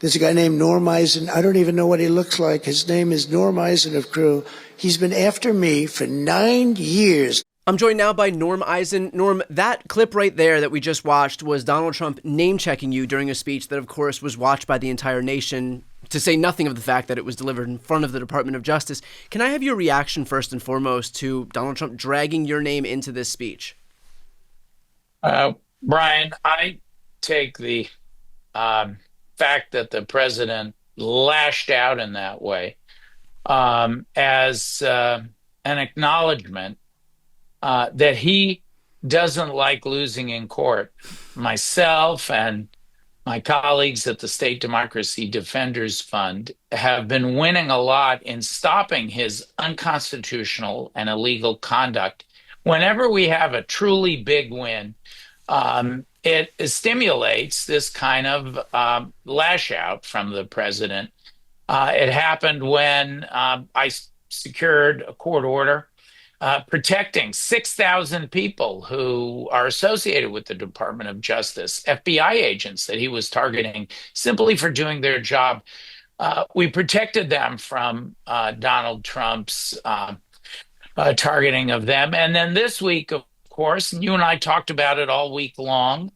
There's a guy named Norm Eisen. I don't even know what he looks like. His name is Norm Eisen of Crew. He's been after me for 9 years. I'm joined now by Norm Eisen. Norm, that clip right there that we just watched was Donald Trump name-checking you during a speech that, of course, was watched by the entire nation, to say nothing of the fact that it was delivered in front of the Department of Justice. Can I have your reaction first and foremost to Donald Trump dragging your name into this speech? Brian, I take the fact that the president lashed out in that way as an acknowledgement that he doesn't like losing in court. Myself and my colleagues at the State Democracy Defenders Fund have been winning a lot in stopping his unconstitutional and illegal conduct. Whenever we have a truly big win, it stimulates this kind of lash out from the president. It happened when I secured a court order protecting 6,000 people who are associated with the Department of Justice, FBI agents that he was targeting simply for doing their job. We protected them from Donald Trump's targeting of them. And then this week, of course, and you and I talked about it all week long,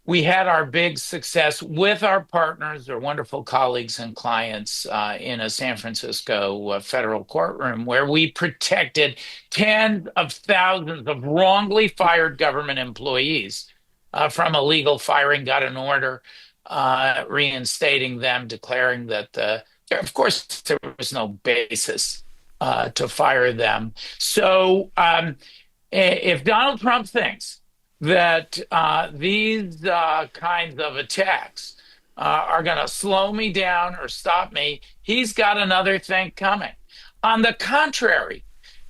we had our big success with our partners, our wonderful colleagues and clients in a San Francisco federal courtroom where we protected tens of thousands of wrongly fired government employees from illegal firing, got an order reinstating them, declaring that, of course, there was no basis to fire them. So if Donald Trump thinks that these kinds of attacks are going to slow me down or stop me, he's got another thing coming. On the contrary,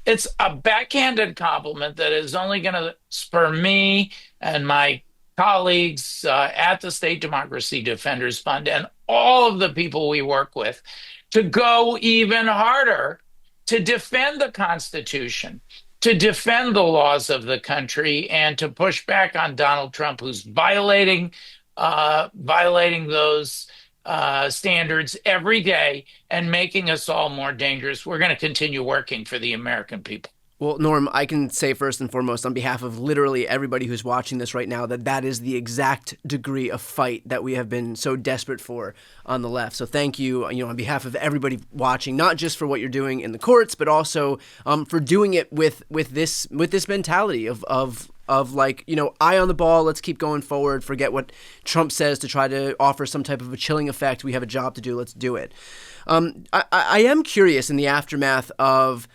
it's a backhanded compliment that is only going to spur me and my colleagues at the State Democracy Defenders Fund and all of the people we work with to go even harder to defend the Constitution, to defend the laws of the country, and to push back on Donald Trump, who's violating those standards every day and making us all more dangerous. We're going to continue working for the American people. Well, Norm, I can say first and foremost on behalf of literally everybody who's watching this right now that is the exact degree of fight that we have been so desperate for on the left. So thank you, on behalf of everybody watching, not just for what you're doing in the courts, but also for doing it with this mentality of like, eye on the ball, let's keep going forward, forget what Trump says to try to offer some type of a chilling effect. We have a job to do, let's do it. I am curious in the aftermath of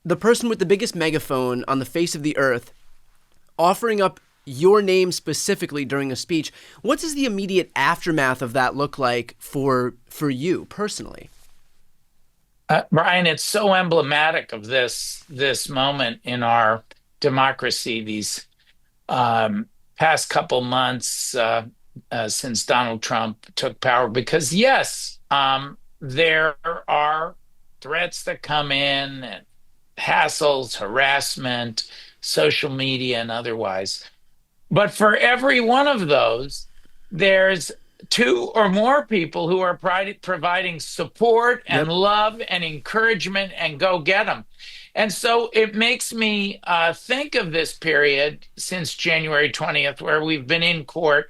the person with the biggest megaphone on the face of the earth offering up your name specifically during a speech. What does the immediate aftermath of that look like for you personally? Brian, it's so emblematic of this moment in our democracy, these past couple months since Donald Trump took power, because yes, there are threats that come in and hassles, harassment, social media, and otherwise. But for every one of those, there's two or more people who are providing support and love and encouragement and go get them. And so it makes me think of this period since January 20th, where we've been in court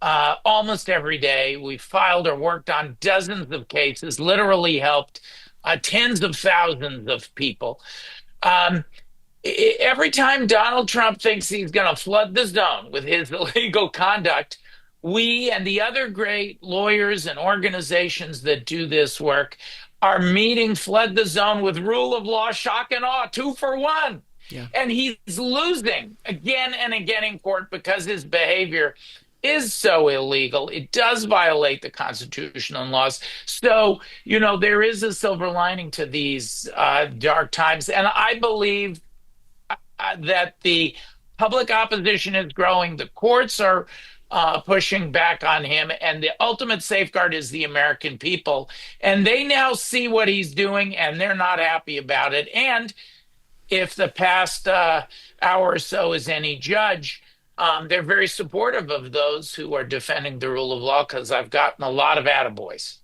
almost every day. We've filed or worked on dozens of cases, literally helped tens of thousands of people. Every time Donald Trump thinks he's going to flood the zone with his illegal conduct, we and the other great lawyers and organizations that do this work are meeting flood the zone with rule of law, shock and awe, 2 for 1. Yeah. And he's losing again and again in court because his behavior is so illegal. It does violate the Constitution and laws. So, there is a silver lining to these dark times. And I believe that the public opposition is growing. The courts are pushing back on him. And the ultimate safeguard is the American people. And they now see what he's doing, and they're not happy about it. And if the past hour or so is any judge, they're very supportive of those who are defending the rule of law because I've gotten a lot of attaboys.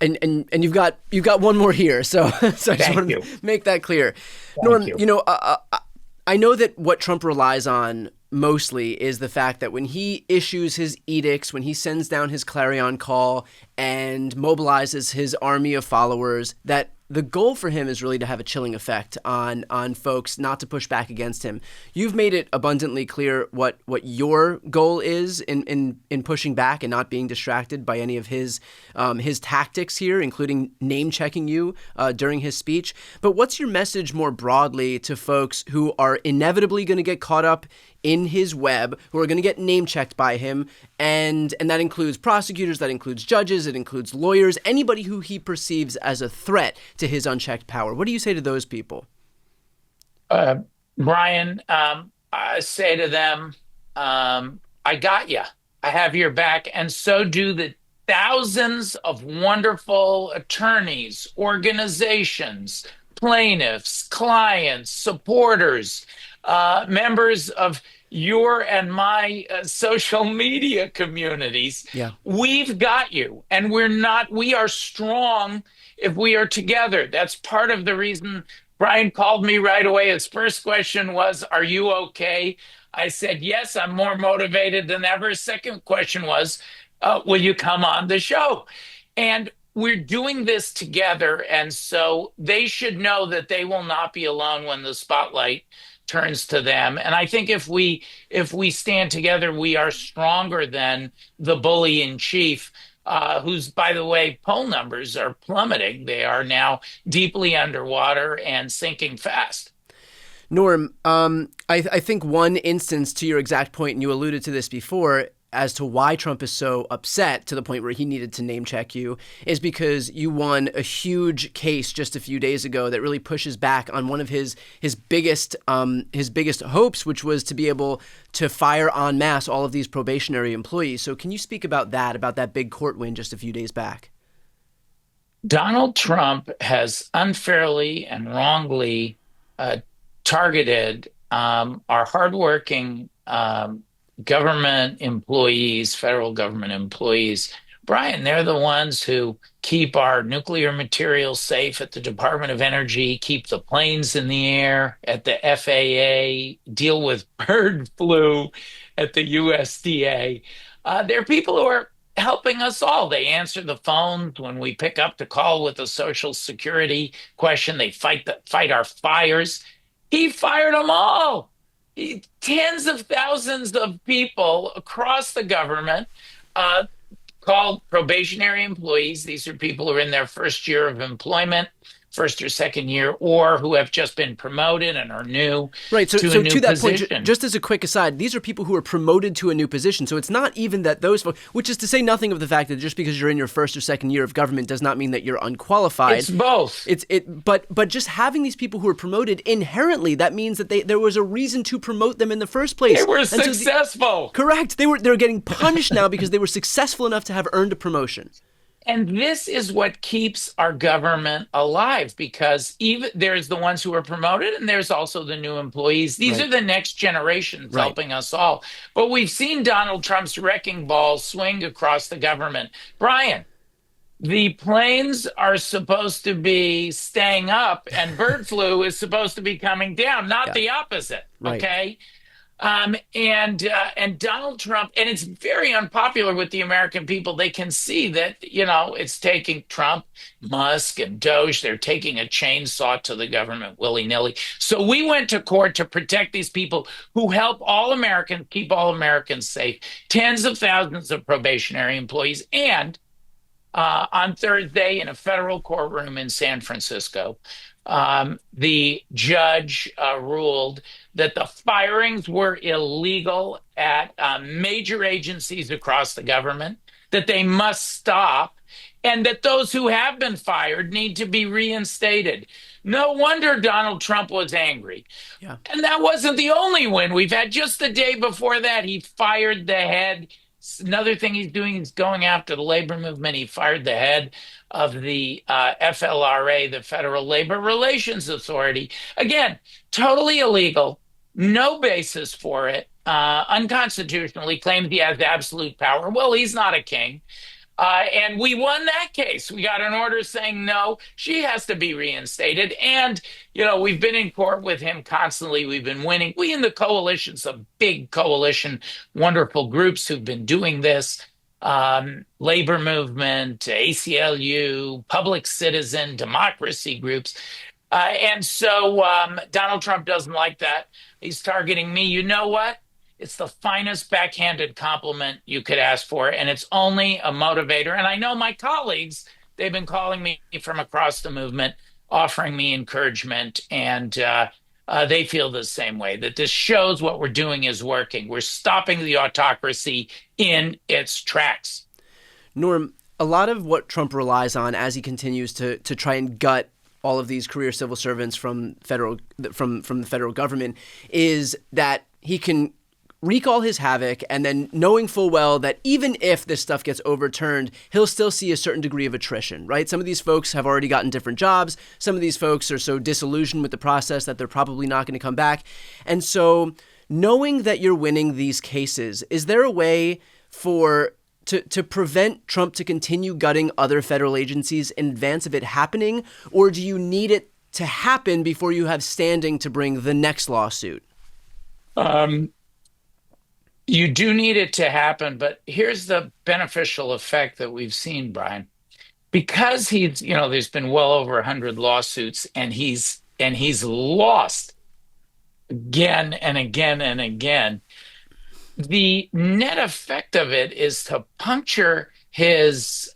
And you've got one more here, so so I just Thank want to you. make that clear. Thank Norm, you. I know that what Trump relies on mostly is the fact that when he issues his edicts, when he sends down his clarion call and mobilizes his army of followers, that the goal for him is really to have a chilling effect on folks, not to push back against him. You've made it abundantly clear what your goal is in pushing back and not being distracted by any of his tactics here, including name checking you during his speech. But what's your message more broadly to folks who are inevitably going to get caught up in his web, who are going to get name checked by him, and that includes prosecutors, that includes judges, it includes lawyers, anybody who he perceives as a threat to his unchecked power? What do you say to those people? Uh, Brian, I say to them, I got you. I have your back, and so do the thousands of wonderful attorneys, organizations, plaintiffs, clients, supporters, members of your and my social media communities. Yeah. We've got you, and we are strong if we are together. That's part of the reason Brian called me right away. His first question was, "Are you okay?" I said, "Yes, I'm more motivated than ever." His second question was, "Will you come on the show?" And we're doing this together. And so they should know that they will not be alone when the spotlight turns to them. And I think if we stand together, we are stronger than the bully in chief, whose, by the way, poll numbers are plummeting. They are now deeply underwater and sinking fast. Norm, I think one instance to your exact point, and you alluded to this before, as to why Trump is so upset to the point where he needed to name check you, is because you won a huge case just a few days ago that really pushes back on one of his biggest hopes, which was to be able to fire en masse all of these probationary employees. So can you speak about that big court win just a few days back? Donald Trump has unfairly and wrongly uh, targeted our hardworking government employees, federal government employees. Brian, they're the ones who keep our nuclear materials safe at the Department of Energy, keep the planes in the air at the FAA, deal with bird flu at the USDA. They're people who are helping us all. They answer the phones when we pick up the call with a Social Security question. They fight our fires. He fired them all. Tens of thousands of people across the government, uh, called probationary employees. These are people who are in their first year of employment, first or second year, or who have just been promoted and are new Right. So, to a so new to that point, position. just as a quick aside, these are people who are promoted to a new position. So it's not even that those folks, which is to say nothing of the fact that just because you're in your first or second year of government does not mean that you're unqualified. It's both. But just having these people who are promoted inherently, that means that there was a reason to promote them in the first place. They were And so successful. correct. They're getting punished now because they were successful enough to have earned a promotion. And this is what keeps our government alive because even there's the ones who are promoted and there's also the new employees. These Right. are the next generations Right. helping us all. But we've seen Donald Trump's wrecking ball swing across the government. Brian, the planes are supposed to be staying up and bird flu is supposed to be coming down, not Yeah. the opposite. Right. Okay. And Donald Trump, and it's very unpopular with the American people. They can see that it's taking Trump, Musk, and Doge. They're taking a chainsaw to the government willy nilly. So we went to court to protect these people who help all Americans keep all Americans safe. Tens of thousands of probationary employees, and on Thursday in a federal courtroom in San Francisco. The judge ruled that the firings were illegal at major agencies across the government, that they must stop, and that those who have been fired need to be reinstated. No wonder Donald Trump was angry. Yeah. And that wasn't the only win we've had. Just the day before that, he fired the head. Another thing he's doing is going after the labor movement. He fired the head of the FLRA, the Federal Labor Relations Authority. Again, totally illegal, no basis for it. unconstitutionally claims he has absolute power. Well, he's not a king. And we won that case. We got an order saying no, she has to be reinstated. And, we've been in court with him constantly. We've been winning. We in the coalition's a big coalition, wonderful groups who've been doing this. Labor movement, ACLU, public citizen, democracy groups. And so Donald Trump doesn't like that. He's targeting me. You know what? It's the finest backhanded compliment you could ask for, and it's only a motivator. And I know my colleagues, they've been calling me from across the movement, offering me encouragement, and they feel the same way, that this shows what we're doing is working. We're stopping the autocracy in its tracks. Norm, a lot of what Trump relies on as he continues to try and gut all of these career civil servants from the federal government is that he can wreak all his havoc, and then knowing full well that even if this stuff gets overturned, he'll still see a certain degree of attrition, right? Some of these folks have already gotten different jobs. Some of these folks are so disillusioned with the process that they're probably not going to come back. And so knowing that you're winning these cases, is there a way to prevent Trump to continue gutting other federal agencies in advance of it happening? Or do you need it to happen before you have standing to bring the next lawsuit? You do need it to happen, but here's the beneficial effect that we've seen, Brian. Because there's been well over 100 lawsuits, and he's lost again and again and again. The net effect of it is to puncture his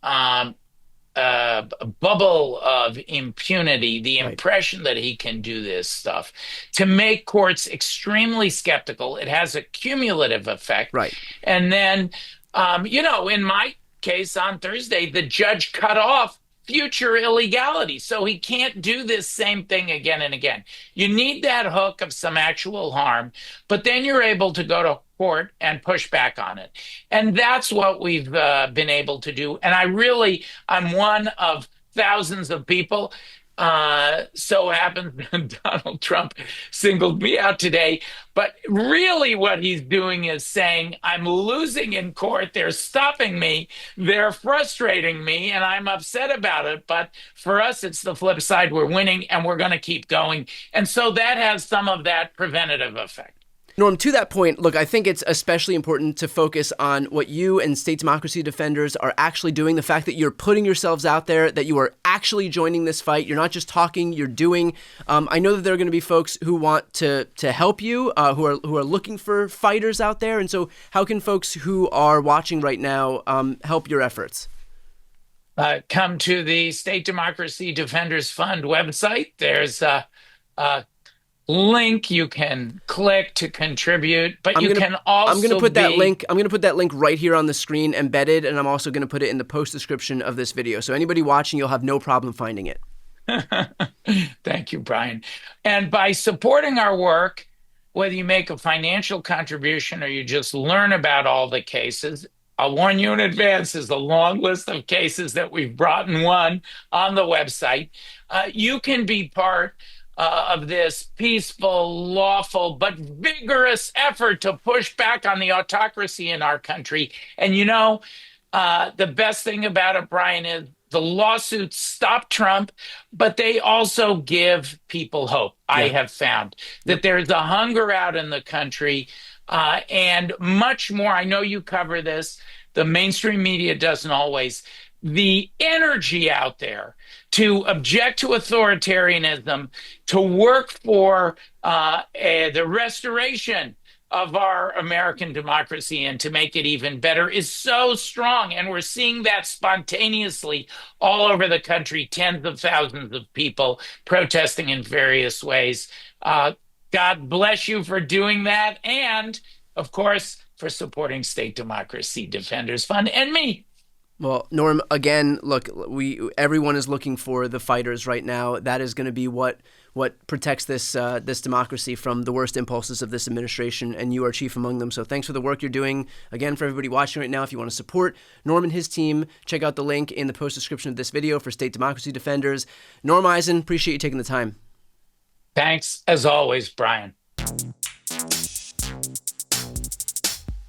bubble of impunity, the Right. impression that he can do this stuff, to make courts extremely skeptical. It has a cumulative effect. Right. And then, in my case on Thursday, the judge cut off future illegality. So he can't do this same thing again and again. You need that hook of some actual harm, but then you're able to go to court and push back on it. And that's what we've been able to do. And I'm one of thousands of people. So happens Donald Trump singled me out today. But really, what he's doing is saying, I'm losing in court. They're stopping me. They're frustrating me, and I'm upset about it. But for us, it's the flip side. We're winning, and we're going to keep going. And so that has some of that preventative effect. Norm, to that point, look, I think it's especially important to focus on what you and state democracy defenders are actually doing, the fact that you're putting yourselves out there, that you are actually joining this fight. You're not just talking, you're doing. I know that there are going to be folks who want to help you, who are looking for fighters out there. And so how can folks who are watching right now help your efforts? Come to the State Democracy Defenders Fund website. There's a link you can click to contribute, but I'm going to put that link right here on the screen, embedded, and I'm also going to put it in the post description of this video. So anybody watching, you'll have no problem finding it. Thank you, Brian. And by supporting our work, whether you make a financial contribution or you just learn about all the cases, I'll warn you in advance, there's a long list of cases that we've brought and won on the website. You can be part of this peaceful, lawful, but vigorous effort to push back on the autocracy in our country. And the best thing about it, Brian, is the lawsuits stop Trump, but they also give people hope. Yeah. I have found that there's a hunger out in the country and much more. I know you cover this. The mainstream media doesn't always. The energy out there to object to authoritarianism, to work for the restoration of our American democracy and to make it even better is so strong. And we're seeing that spontaneously all over the country, tens of thousands of people protesting in various ways. God bless you for doing that. And, of course, for supporting State Democracy Defenders Fund and me. Well, Norm, again, look, everyone is looking for the fighters right now. That is going to be what protects this democracy from the worst impulses of this administration, and you are chief among them. So thanks for the work you're doing. Again, for everybody watching right now, if you want to support Norm and his team, check out the link in the post description of this video for State Democracy Defenders. Norm Eisen, appreciate you taking the time. Thanks, as always, Brian.